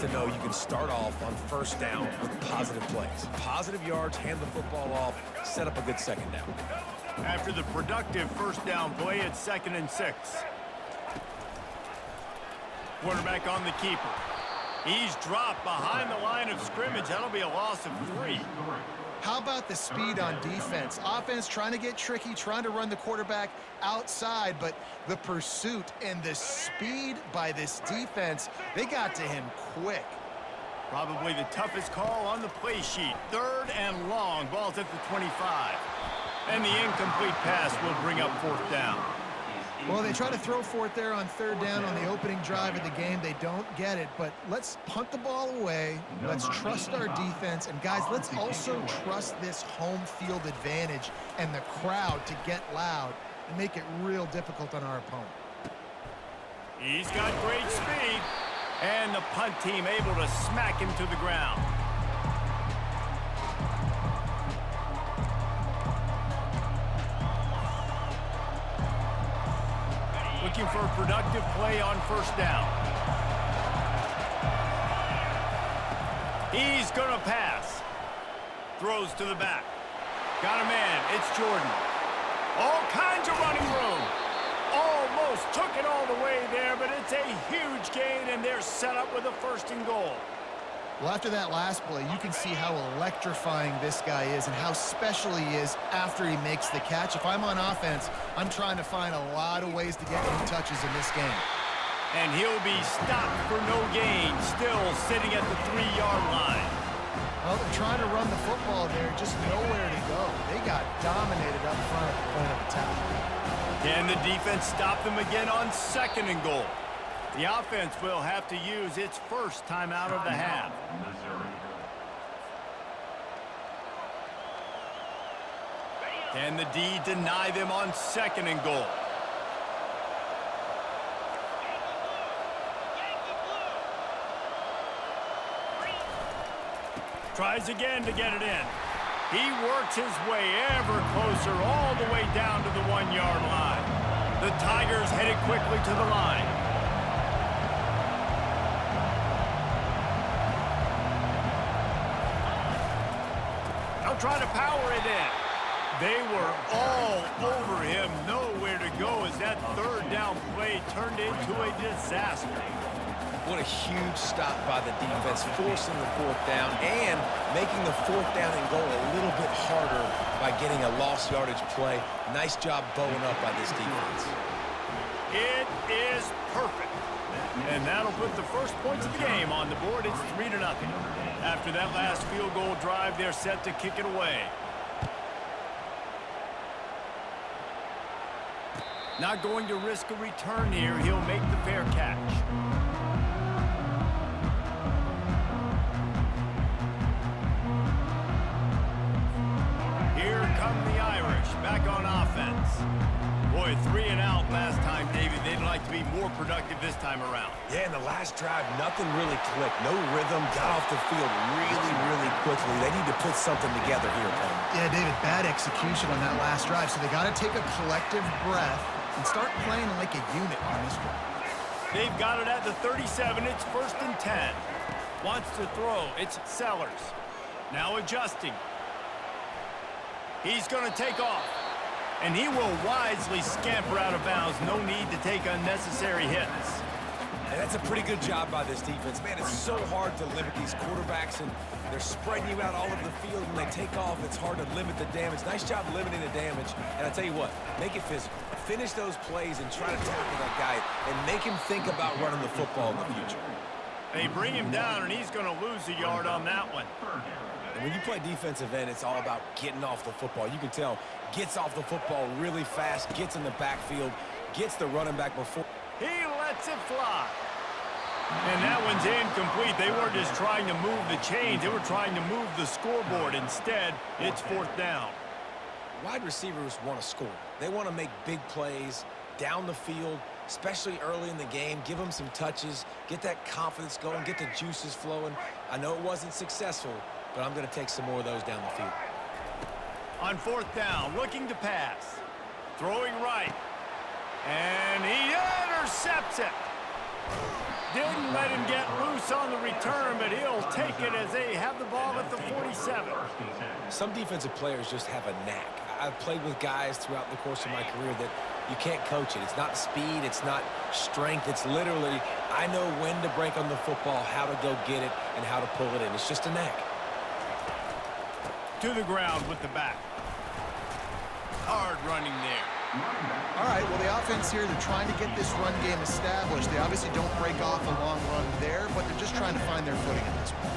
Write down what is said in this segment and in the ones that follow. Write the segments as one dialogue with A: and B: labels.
A: to know you can start off on first down with positive plays. Positive yards, hand the football off, set up a good second down.
B: After the productive first down play, it's 2nd and 6. Quarterback on the keeper. He's dropped behind the line of scrimmage. That'll be a loss of 3.
C: How about the speed on defense? Offense trying to get tricky, trying to run the quarterback outside, but the pursuit and the speed by this defense, they got to him quick.
B: Probably the toughest call on the play sheet. 3rd and long. Ball's at the 25. And the incomplete pass will bring up 4th down.
C: Well, they try to throw for it there on 3rd down on the opening drive of the game. They don't get it, but let's punt the ball away. Let's trust our defense. And, guys, let's also trust this home field advantage and the crowd to get loud and make it real difficult on our opponent.
B: He's got great speed. And the punt team able to smack him to the ground. Looking for a productive play on first down. He's going to pass. Throws to the back. Got a man. It's Jordan. All kinds of running room. Almost took it all the way there, but it's a huge gain, and they're set up with a 1st and goal.
C: Well, after that last play, you can see how electrifying this guy is and how special he is after he makes the catch. If I'm on offense, I'm trying to find a lot of ways to get him touches in this game.
B: And he'll be stopped for no gain, still sitting at the 3-yard line.
C: Well, they're trying to run the football there, just nowhere to go. They got dominated up front at the point of attack.
B: Can the defense stop them again on 2nd and goal? The offense will have to use its first timeout of the half. Can the D deny them on 2nd and goal? Tries again to get it in. He works his way ever closer all the way down to the 1-yard line. The Tigers headed quickly to the line. They'll try to power it in. They were all over him. Nowhere to go as that 3rd down play turned into a disaster.
A: What a huge stop by the defense, forcing the 4th down and making the 4th down and goal a little bit harder by getting a lost yardage play. Nice job bowing up by this defense.
B: It is perfect. And that'll put the first points of the game on the board. It's 3-0. After that last field goal drive, they're set to kick it away. Not going to risk a return here. He'll make the fair catch. Here come the Irish back on offense. Boy, 3 and out last time, David. They'd like to be more productive this time around.
A: Yeah, in the last drive, nothing really clicked. No rhythm, got off the field really quickly. They need to put something together here, Penn.
C: Yeah, David, bad execution on that last drive, so they got to take a collective breath and start playing like a unit on this one.
B: They've got it at the 37. It's 1st and 10. Wants to throw. It's Sellers. Now adjusting. He's going to take off. And he will wisely scamper out of bounds. No need to take unnecessary hits.
A: And that's a pretty good job by this defense. Man, it's so hard to limit these quarterbacks, and they're spreading you out all over the field. When they take off, it's hard to limit the damage. Nice job limiting the damage. And I tell you what, make it physical. Finish those plays and try to tackle that guy and make him think about running the football in the future.
B: They bring him down, and he's going to lose a yard on that one.
A: And when you play defensive end, it's all about getting off the football. You can tell, gets off the football really fast, gets in the backfield, gets the running back before.
B: He lets it fly. And that one's incomplete. They weren't just trying to move the chains. They were trying to move the scoreboard. Instead, it's 4th down.
A: Wide receivers want to score. They want to make big plays down the field, especially early in the game. Give them some touches, get that confidence going, get the juices flowing. I know it wasn't successful, but I'm going to take some more of those down the field.
B: On 4th down, looking to pass. Throwing right. And he intercepts it. didn't let him get loose on the return, but he'll take it as they have the ball at the 47.
A: Some defensive players just have a knack. I've played with guys throughout the course of my career that you can't coach it. It's not speed, it's not strength. It's literally, I know when to break on the football, how to go get it, and how to pull it in. It's just a knack.
B: To the ground with the back. Hard running there.
C: All right, well, the offense here, they're trying to get this run game established. They obviously don't break off a long run there, but they're just trying to find their footing in this one.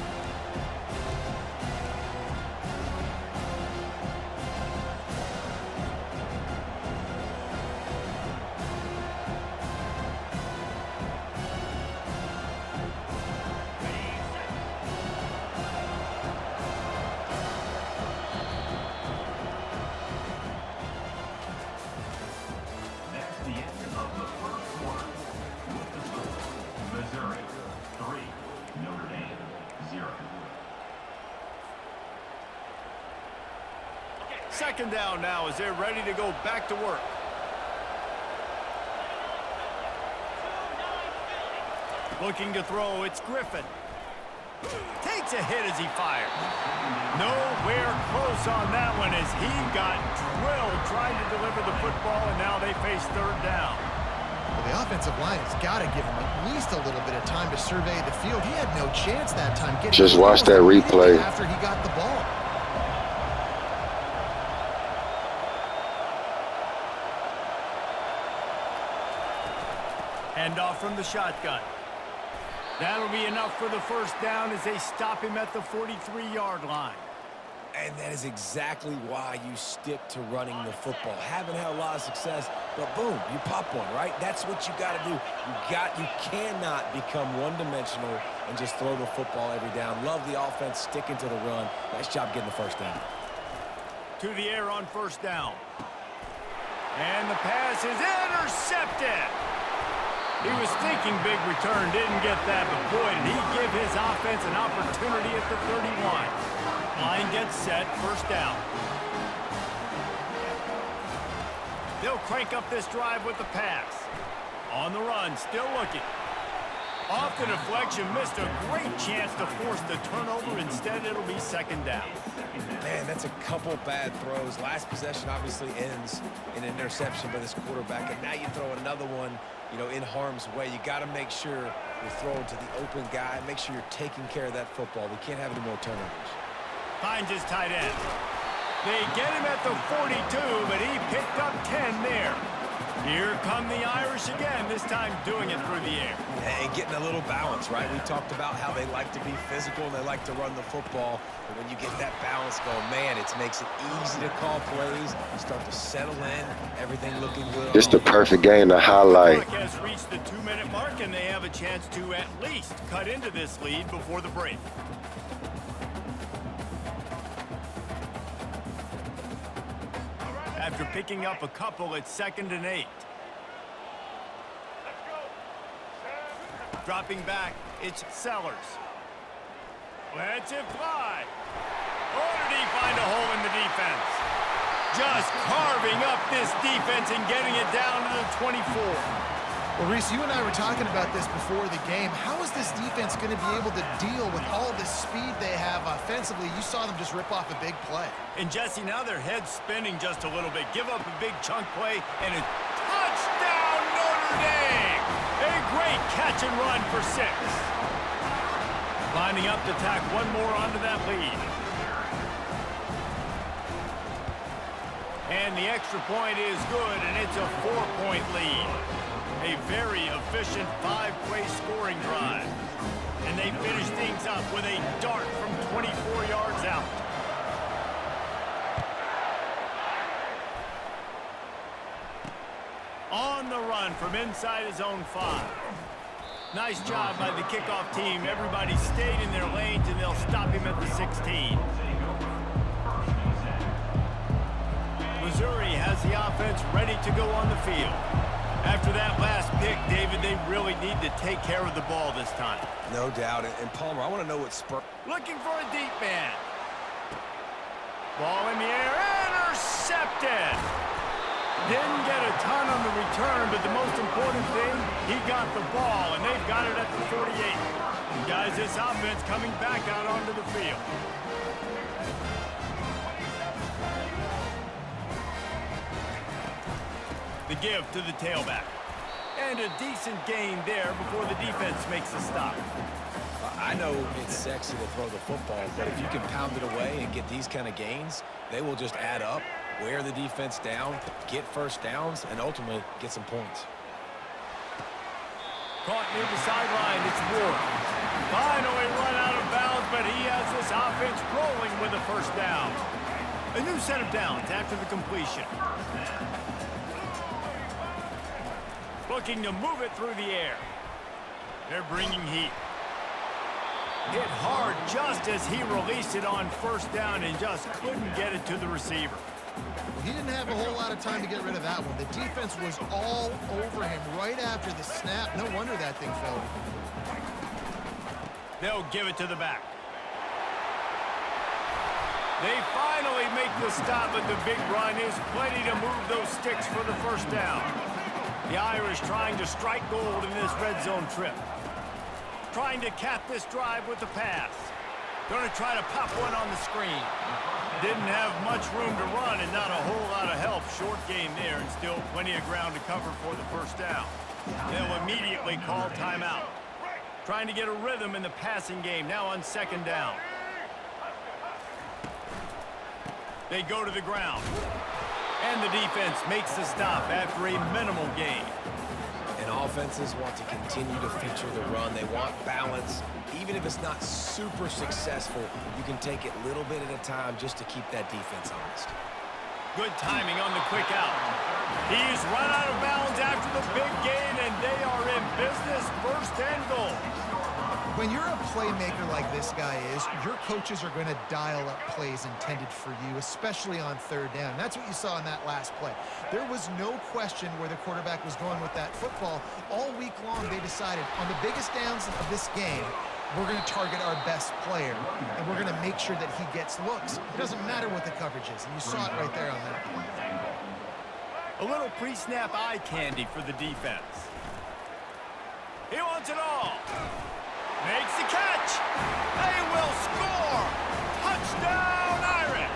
B: Second down now as they're ready to go back to work. Looking to throw, it's Griffin. Takes a hit as he fires. Nowhere close on that one as he got drilled trying to deliver the football, and now they face third down.
C: Well, the offensive line has got to give him at least a little bit of time to survey the field. He had no chance that time.
D: Just watch that replay.
C: After he got the ball.
B: Handoff from the shotgun. That'll be enough for the first down as they stop him at the 43-yard line.
A: And that is exactly why you stick to running the football. Haven't had a lot of success, but boom, you pop one, right? That's what you got to do. You cannot become one-dimensional and just throw the football every down. Love the offense sticking to the run. Nice job getting the first down.
B: To the air on first down. And the pass is intercepted. He was thinking big return, didn't get that, but boy, did he give his offense an opportunity at the 31. Line gets set, first down. They'll crank up this drive with the pass. On the run, still looking. Off the deflection, missed a great chance to force the turnover. Instead, it'll be second down.
A: Man, that's a couple bad throws. Last possession obviously ends in an interception by this quarterback, and now you throw another one, you know, in harm's way. You got to make sure you're throwing to the open guy. Make sure you're taking care of that football. We can't have any more turnovers.
B: Finds his tight end. They get him at the 42, but he picked up 10 there. Here come the Irish again, this time doing it through the air.
A: And getting a little balance, right? We talked about how they like to be physical and they like to run the football. But when you get that balance going, man, it makes it easy to call plays. You start to settle in, everything looking good.
D: It's the perfect game to highlight.
B: The clock has reached the 2-minute mark, and they have a chance to at least cut into this lead before the break. After picking up a couple, it's 2nd and 8. Dropping back, it's Sellers. Lets it fly. Oh, did he find a hole in the defense? Just carving up this defense and getting it down to the 24.
C: Well, Reese, you and I were talking about this before the game. How is this defense going to be able to deal with all this speed they have offensively? You saw them just rip off a big play.
B: And Jesse, now their head's spinning just a little bit. Give up a big chunk play, and a touchdown Notre Dame! A great catch and run for 6. Lining up to tack one more onto that lead. And the extra point is good, and it's a 4-point lead. A very efficient 5-play scoring drive. And they finish things up with a dart from 24 yards out. On the run from inside his own 5. Nice job by the kickoff team. Everybody stayed in their lanes, and they'll stop him at the 16. Missouri has the offense ready to go on the field. After that last pick, David, they really need to take care of the ball this time.
A: No doubt. And Palmer, I want to know what spur...
B: Looking for a deep man. Ball in the air, intercepted. Didn't get a ton on the return, but the most important thing, he got the ball, and they've got it at the 48. Guys, this offense coming back out onto the field. The give to the tailback. And a decent gain there before the defense makes a stop.
A: I know it's sexy to throw the football, but if you can pound it away and get these kind of gains, they will just add up, wear the defense down, get first downs, and ultimately get some points.
B: Caught near the sideline, it's Ward. Finally run out of bounds, but he has this offense rolling with a first down. A new set of downs after the completion. Looking to move it through the air. They're bringing heat. Hit hard just as he released it on first down and just couldn't get it to the receiver.
C: He didn't have a whole lot of time to get rid of that one. The defense was all over him right after the snap. No wonder that thing fell.
B: They'll give it to the back. They finally make the stop, but the big run is plenty to move those sticks for the first down. The Irish trying to strike gold in this red zone trip. Trying to cap this drive with the pass. Going to try to pop one on the screen. Didn't have much room to run and not a whole lot of help. Short game there and still plenty of ground to cover for the first down. They'll immediately call timeout. Trying to get a rhythm in the passing game now on second down. They go to the ground. And the defense makes the stop after a minimal gain.
A: And offenses want to continue to feature the run. They want balance. Even if it's not super successful, you can take it little bit at a time just to keep that defense honest.
B: Good timing on the quick out. He's run out of bounds after the big gain, and they are in business, first and goal.
C: When you're a playmaker like this guy is, your coaches are going to dial up plays intended for you, especially on third down. That's what you saw in that last play. There was no question where the quarterback was going with that football. All week long, they decided on the biggest downs of this game, we're going to target our best player, and we're going to make sure that he gets looks. It doesn't matter what the coverage is, and you saw it right there on that play.
B: A little pre-snap eye candy for the defense. He wants it all. Makes the catch. They will score. Touchdown, Irish.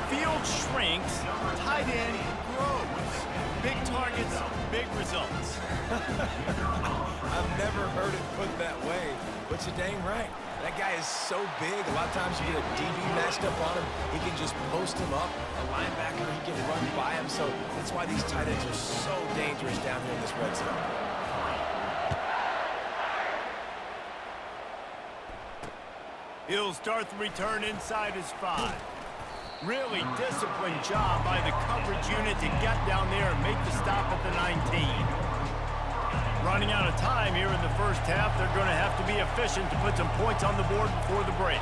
B: Field shrinks. Tight end grows. Big targets, big results.
A: I've never heard it put that way, but you're dang right. That guy is so big. A lot of times you get a DB matched up on him. He can just post him up. A linebacker, he can run by him. So that's why these tight ends are so dangerous down here in this red zone.
B: He'll start the return inside his 5. Really disciplined job by the coverage unit to get down there and make the stop at the 19. Running out of time here in the first half, they're going to have to be efficient to put some points on the board before the break.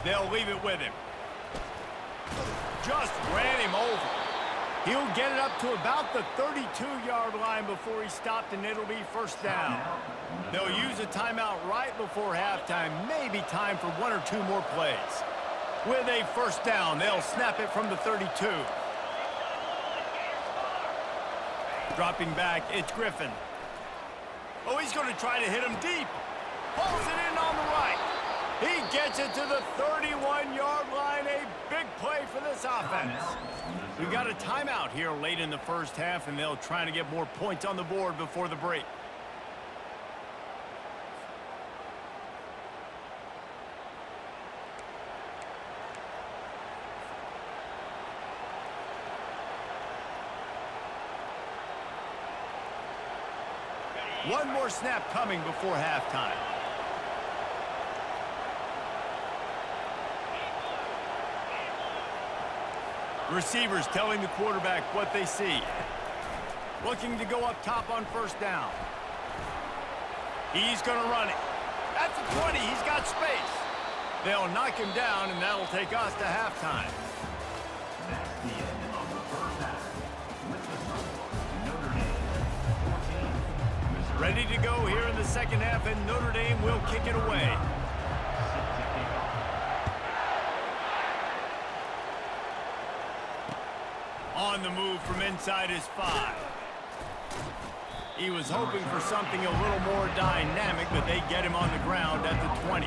B: They'll leave it with him. Just ran him over. He'll get it up to about the 32-yard line before he stopped, and it'll be first down. They'll use a timeout right before halftime, maybe time for one or two more plays. With a first down, they'll snap it from the 32. Dropping back, it's Griffin. Oh, he's going to try to hit him deep. Pulls it in on the right. He gets it to the 31-yard line. A big play for this offense. We've got a timeout here late in the first half, and they'll try to get more points on the board before the break. One more snap coming before halftime. Receivers telling the quarterback what they see. Looking to go up top on first down. He's going to run it. At the 20, he's got space. They'll knock him down, and that'll take us to halftime. Ready to go here in the second half, and Notre Dame will kick it away. On the move from inside his 5. He was hoping for something a little more dynamic, but they get him on the ground at the 20.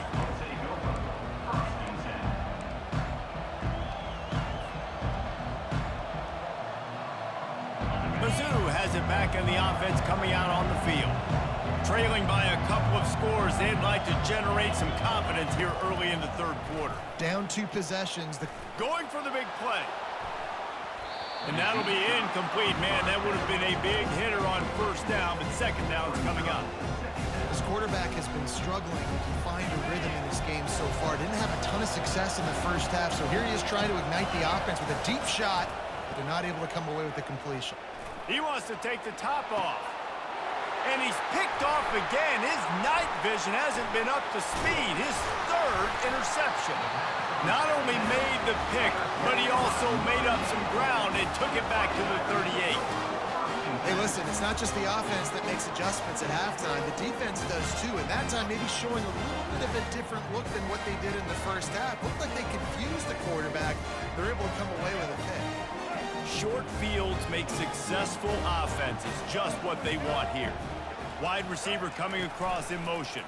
B: Mizzou has it back in the offense coming out on the field. Trailing by a couple of scores, they'd like to generate some confidence here early in the third quarter.
C: Down 2 possessions.
B: Going for the big play. And that'll be incomplete, man. That would have been a big hitter on first down, but second down's coming up.
C: This quarterback has been struggling to find a rhythm in this game so far. Didn't have a ton of success in the first half, so here he is trying to ignite the offense with a deep shot, but they're not able to come away with the completion.
B: He wants to take the top off. And he's picked off again. His night vision hasn't been up to speed. His 3rd interception. Not only made the pick, but he also made up some ground and took it back to the 38.
C: Hey, listen, it's not just the offense that makes adjustments at halftime. The defense does too, and that time maybe showing a little bit of a different look than what they did in the first half. Looked like they confused the quarterback. They're able to come away with a pick.
B: Short fields make successful offenses just what they want here. Wide receiver coming across in motion.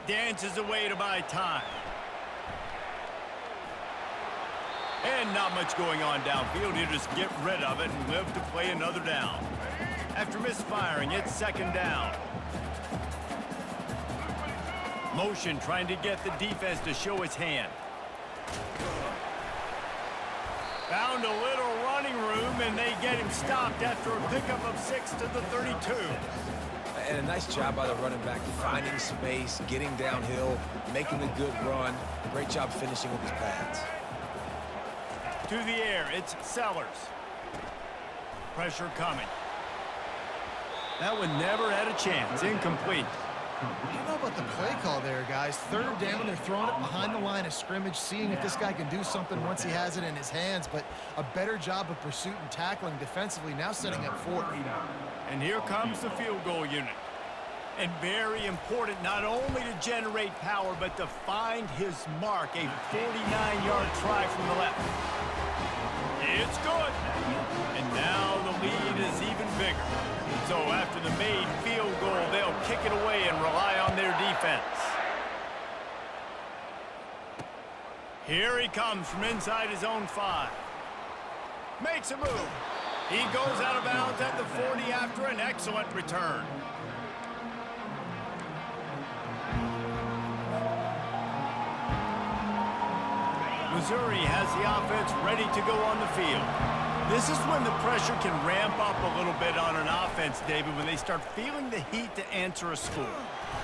B: Dances away to buy time. And not much going on downfield. He'll just get rid of it and live to play another down. After misfiring, it's second down. Motion trying to get the defense to show its hand. Found a little running room, and they get him stopped after a pickup of 6 to the 32.
A: And a nice job by the running back, finding space, getting downhill, making a good run. Great job finishing with his pads.
B: To the air, it's Sellers. Pressure coming. That one never had a chance. Incomplete.
C: I don't know about the play call there, guys. 3rd down, they're throwing it behind the line of scrimmage, seeing if this guy can do something once he has it in his hands, but a better job of pursuit and tackling defensively, now setting up 4th.
B: And here comes the field goal unit. And very important not only to generate power, but to find his mark. A 49-yard try from the left. It's good. And now the lead is even bigger. So after the made field goal, they'll kick it away and rely on their defense. Here he comes from inside his own 5. Makes a move. He goes out of bounds at the 40 after an excellent return. Missouri has the offense ready to go on the field. This is when the pressure can ramp up a little bit on an offense, David, when they start feeling the heat to answer a score.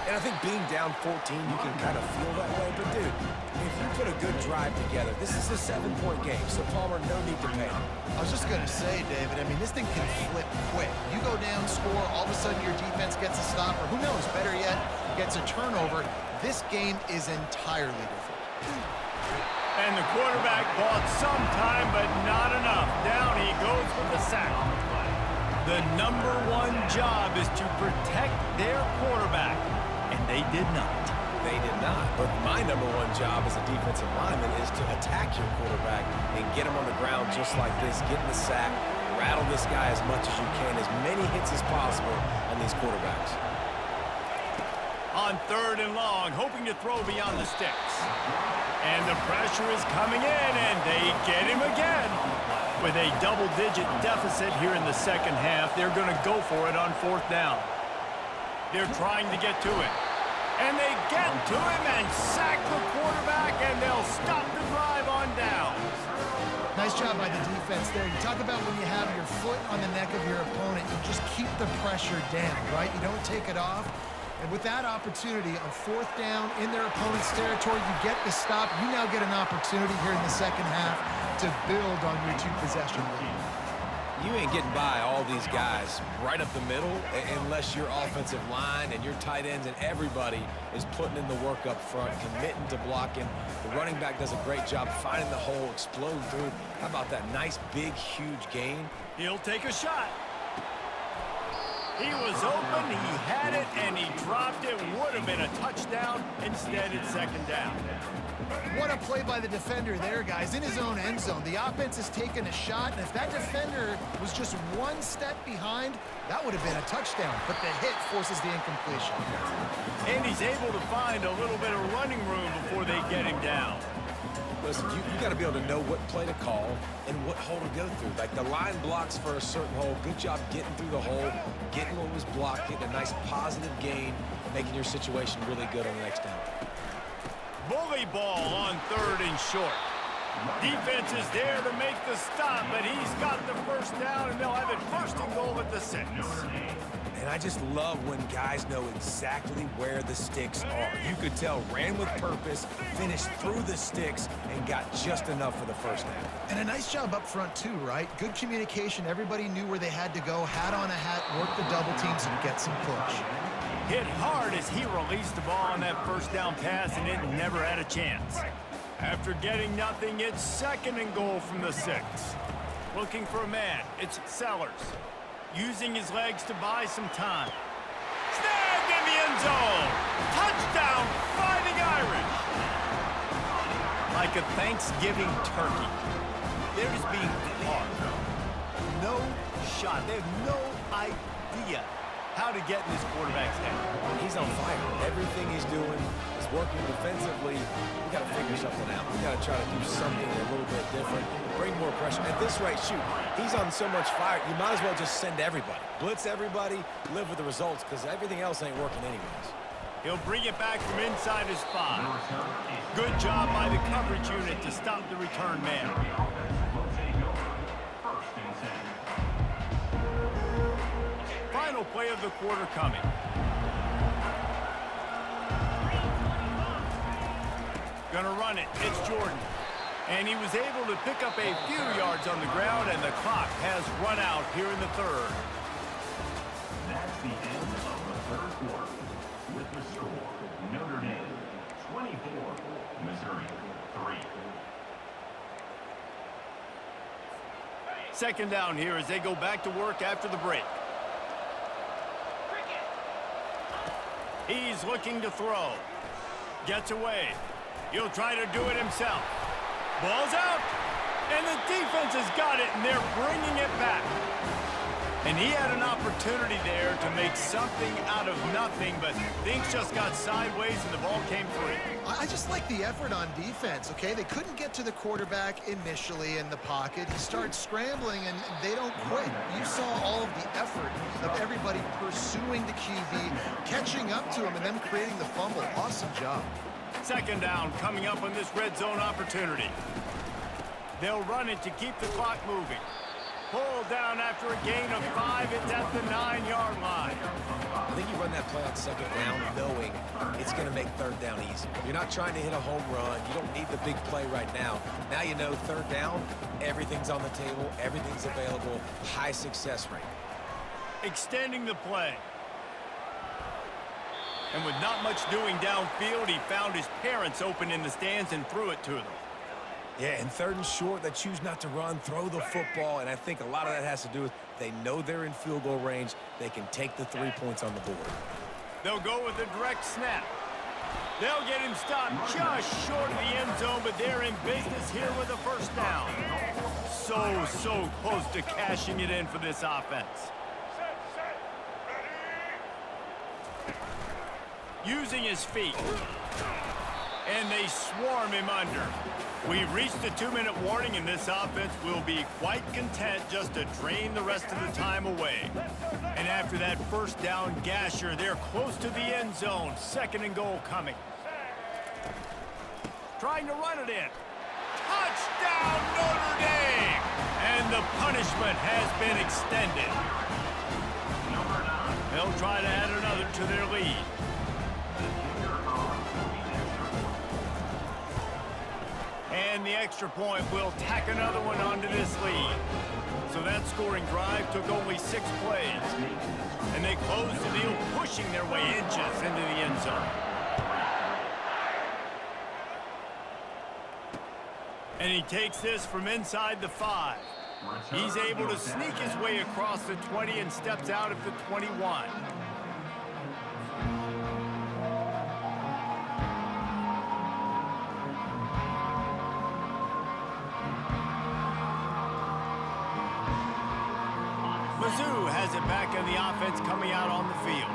A: And I think being down 14, you can kind of feel that way. But, dude, if you put a good drive together, this is a 7-point game, so Palmer, no need to panic.
C: I was just going to say, David, I mean, this thing can flip quick. You go down, score, all of a sudden your defense gets a stop, or who knows, better yet, gets a turnover. This game is entirely different.
B: And the quarterback bought some time, but not enough. Down he goes with the sack. The #1 job is to protect their quarterback, and they did not.
A: They did not. But my #1 job as a defensive lineman is to attack your quarterback and get him on the ground just like this, get in the sack, rattle this guy as much as you can, as many hits as possible on these quarterbacks.
B: On 3rd and long, hoping to throw beyond the sticks. And the pressure is coming in, and they get him again. With a double-digit deficit here in the second half, they're going to go for it on 4th down. They're trying to get to it. And they get to him and sack the quarterback, and they'll stop the drive on down.
C: Nice job by the defense there. You talk about when you have your foot on the neck of your opponent, you just keep the pressure down, right? You don't take it off. And with that opportunity on 4th down in their opponent's territory, you get the stop. You now get an opportunity here in the second half to build on your 2-possession lead.
A: You ain't getting by all these guys right up the middle unless your offensive line and your tight ends and everybody is putting in the work up front, committing to blocking. The running back does a great job finding the hole, exploding through. How about that nice, big, huge gain?
B: He'll take a shot. He was open, he had it, and he dropped it. Would have been a touchdown. Instead, it's second down.
C: What a play by the defender there, guys. In his own end zone. The offense has taken a shot, and if that defender was just one step behind, that would have been a touchdown. But the hit forces the incompletion.
B: And he's able to find a little bit of running room before they get him down.
A: Listen, you got to be able to know what play to call and what hole to go through. Like the line blocks for a certain hole. Good job getting through the hole, getting what was blocked, getting a nice positive gain, making your situation really good on the next down.
B: Bully ball on 3rd and short. Defense is there to make the stop, but he's got the first down, and they'll have it 1st and goal at the 6.
A: And I just love when guys know exactly where the sticks are. You could tell ran with purpose, finished through the sticks, and got just enough for the first down.
C: And a nice job up front, too, right? Good communication. Everybody knew where they had to go. Hat on a hat, work the double teams, and get some push.
B: Hit hard as he released the ball on that first down pass, and it never had a chance. After getting nothing, it's 2nd and goal from the 6. Looking for a man, it's Sellers. Using his legs to buy some time. Snagged in the end zone! Touchdown, Fighting Irish! Like a Thanksgiving turkey. They're just being caught. No shot. They have no idea how to get in this quarterback's head.
A: He's on fire. Everything he's doing is working defensively. We got to figure something out. We got to try to do something a little bit different. Bring more pressure. At this rate, shoot, he's on so much fire, you might as well just send everybody. Blitz everybody, live with the results, because everything else ain't working anyways.
B: He'll bring it back from inside his 5. Good job by the coverage unit to stop the return man. Final play of the quarter coming. Gonna run it. It's Jordan. And he was able to pick up a few yards on the ground, and the clock has run out here in the 3rd.
E: That's the end of the 3rd quarter. With the score, Notre Dame 24, Missouri 3.
B: 2nd down here as they go back to work after the break. He's looking to throw. Gets away. He'll try to do it himself. Ball's out. And the defense has got it, and they're bringing it back. And he had an opportunity there to make something out of nothing, but things just got sideways and the ball came free.
C: I just like the effort on defense, okay? They couldn't get to the quarterback initially in the pocket. He starts scrambling, and they don't quit. You saw all of the effort of everybody pursuing the QB, catching up to him, and then creating the fumble. Awesome job.
B: 2nd down coming up on this red zone opportunity. They'll run it to keep the clock moving. Pulled down after a gain of 5. It's at the 9-yard line.
A: I think you run that play on 2nd down knowing it's going to make 3rd down easy. You're not trying to hit a home run. You don't need the big play right now. Now you know 3rd down, everything's on the table, everything's available, high success rate.
B: Extending the play. And with not much doing downfield, he found his parents open in the stands and threw it to them.
A: Yeah, and 3rd and short, they choose not to run, throw the football, and I think a lot of that has to do with they know they're in field goal range. They can take the 3 points on the board.
B: They'll go with a direct snap. They'll get him stopped just short of the end zone, but they're in business here with a 1st down. So close to cashing it in for this offense. Using his feet. And they swarm him under. We've reached a 2-minute warning, and this offense will be quite content just to drain the rest of the time away. And after that 1st down gasher, they're close to the end zone. 2nd and goal coming. Trying to run it in. Touchdown, Notre Dame! And the punishment has been extended. They'll try to add another to their lead. And the extra point will tack another one onto this lead. So that scoring drive took only 6 plays. And they closed the deal, pushing their way inches into the end zone. And he takes this from inside the 5. He's able to sneak his way across the 20 and steps out at the 21. Mizzou has it back in the offense coming out on the field.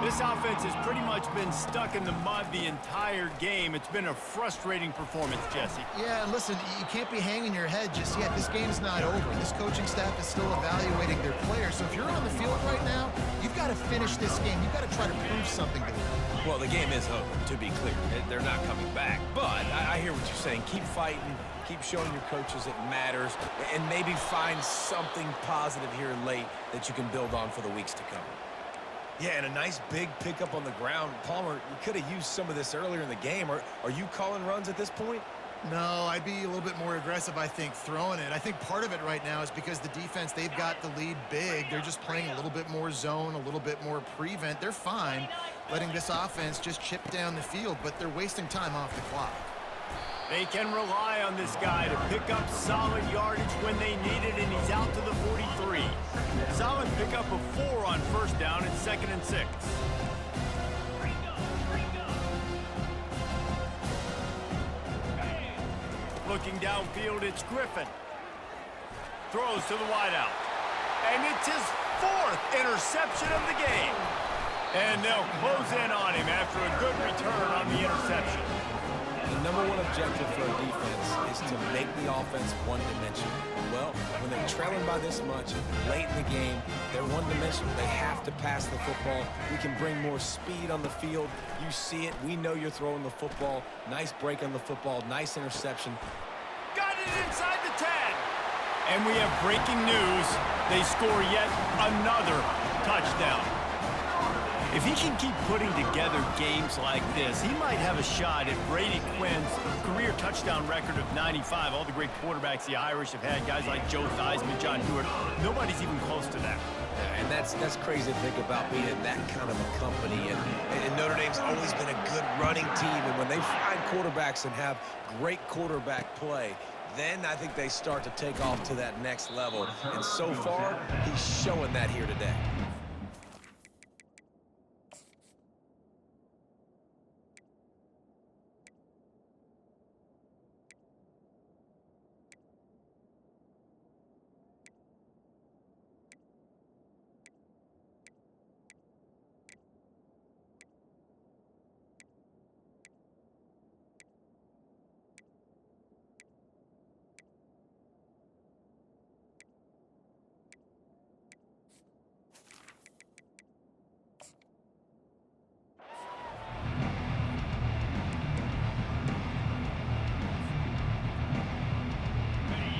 B: This offense has pretty much been stuck in the mud the entire game. It's been a frustrating performance, Jesse.
C: Yeah, and listen, you can't be hanging your head just yet. This game's not over. This coaching staff is still evaluating their players. So if you're on the field right now, you've got to finish this game. You've got to try to prove something to them.
A: Well, the game is over, to be clear. They're not coming back. But I hear what you're saying. Keep fighting. Keep showing your coaches it matters. And maybe find something positive here late that you can build on for the weeks to come. Yeah, and a nice big pickup on the ground. Palmer, you could have used some of this earlier in the game. Are you calling runs at this point?
C: No, I'd be a little bit more aggressive, I think, throwing it. I think part of it right now is because the defense, they've got the lead big. They're just playing a little bit more zone, a little bit more prevent. They're fine letting this offense just chip down the field, but they're wasting time off the clock.
B: They can rely on this guy to pick up solid yardage when they need it, and he's out to the 43. Solid pickup of 4 on first down and 2nd and 6. Looking downfield, it's Griffin. Throws to the wideout. And it's his 4th interception of the game. And they'll close in on him after a good return on the interception.
A: The number one objective for a defense is to make the offense one-dimensional. Well, when they're trailing by this much, late in the game, they're one-dimensional. They have to pass the football. We can bring more speed on the field. You see it. We know you're throwing the football. Nice break on the football. Nice interception.
B: Got it inside the 10. And we have breaking news. They score yet another touchdown. If he can keep putting together games like this, he might have a shot at Brady Quinn's career touchdown record of 95. All the great quarterbacks the Irish have had, guys like Joe Theismann, John Hewitt, nobody's even close to that.
A: And that's crazy to think about being in that kind of a company. And Notre Dame's always been a good running team. And when they find quarterbacks and have great quarterback play, then I think they start to take off to that next level. And so far, he's showing that here today.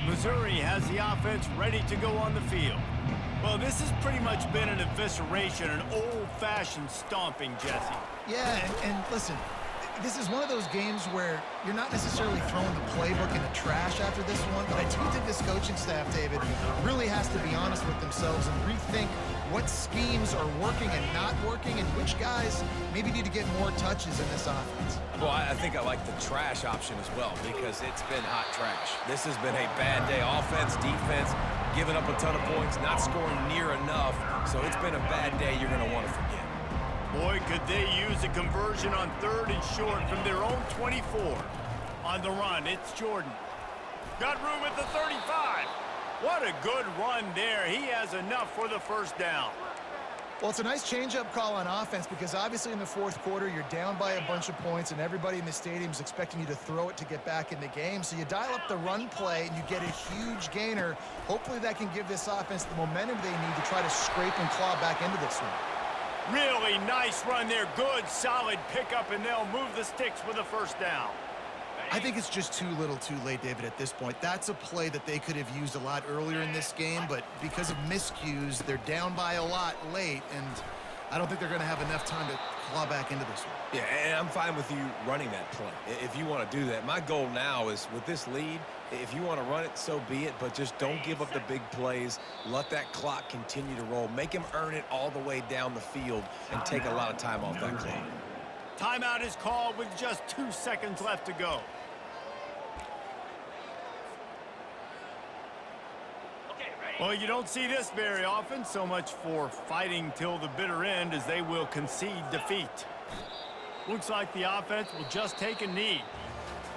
B: Missouri has the offense ready to go on the field. Well, this has pretty much been an evisceration, an old-fashioned stomping, Jesse.
C: Yeah, and listen, this is one of those games where you're not necessarily throwing the playbook in the trash after this one, but I do think this coaching staff, David, really has to be honest with themselves and rethink what schemes are working and not working and which guys maybe need to get more touches in this offense.
A: Well, I think I like the trash option as well because it's been hot trash. This has been a bad day. Offense, defense, giving up a ton of points, not scoring near enough. So it's been a bad day you're going to want to forget.
B: Boy, could they use a conversion on 3rd and short from their own 24. On the run, it's Jordan. Got room at the 35. What a good run there. He has enough for the first down.
C: Well, it's a nice change-up call on offense because obviously in the 4th quarter, you're down by a bunch of points and everybody in the stadium is expecting you to throw it to get back in the game. So you dial up the run play and you get a huge gainer. Hopefully that can give this offense the momentum they need to try to scrape and claw back into this one.
B: Really nice run there. Good, solid pickup, and they'll move the sticks with a first down.
C: I think it's just too little too late, David, at this point. That's a play that they could have used a lot earlier in this game, but because of miscues, they're down by a lot late, and I don't think they're going to have enough time to claw back into this one.
A: Yeah, and I'm fine with you running that play if you want to do that. My goal now is with this lead, if you want to run it, so be it, but just don't give up the big plays. Let that clock continue to roll. Make him earn it all the way down the field and take a lot of time off that clock.
B: Timeout is called with just 2 seconds left to go. Well, you don't see this very often. So much for fighting till the bitter end as they will concede defeat. Looks like the offense will just take a knee.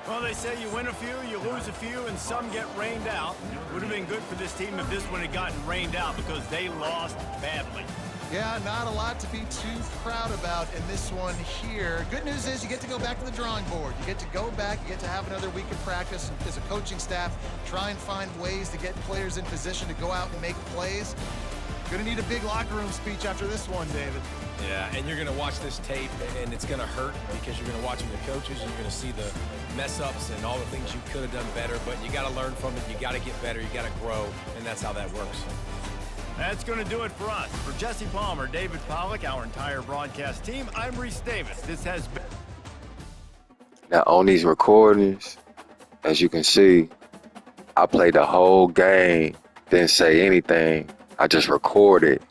B: Well, they say you win a few, you lose a few, and some get rained out. Would have been good for this team if this one had gotten rained out because they lost badly.
C: Yeah, not a lot to be too proud about in this one here. Good news is you get to go back to the drawing board. You get to go back, you get to have another week of practice as a coaching staff, try and find ways to get players in position to go out and make plays. Gonna need a big locker room speech after this one, David.
A: Yeah, and you're going to watch this tape, and it's going to hurt because you're going to watch the coaches, and you're going to see the mess-ups and all the things you could have done better, but you got to learn from it. You got to get better. You got to grow, and that's how that works.
B: That's going to do it for us. For Jesse Palmer, David Pollack, our entire broadcast team, I'm Reese Davis. This has been...
D: Now, on these recordings, as you can see, I played the whole game, didn't say anything. I just recorded.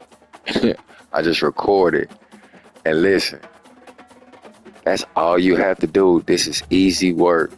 D: I just recorded. And listen, that's all you have to do. This is easy work.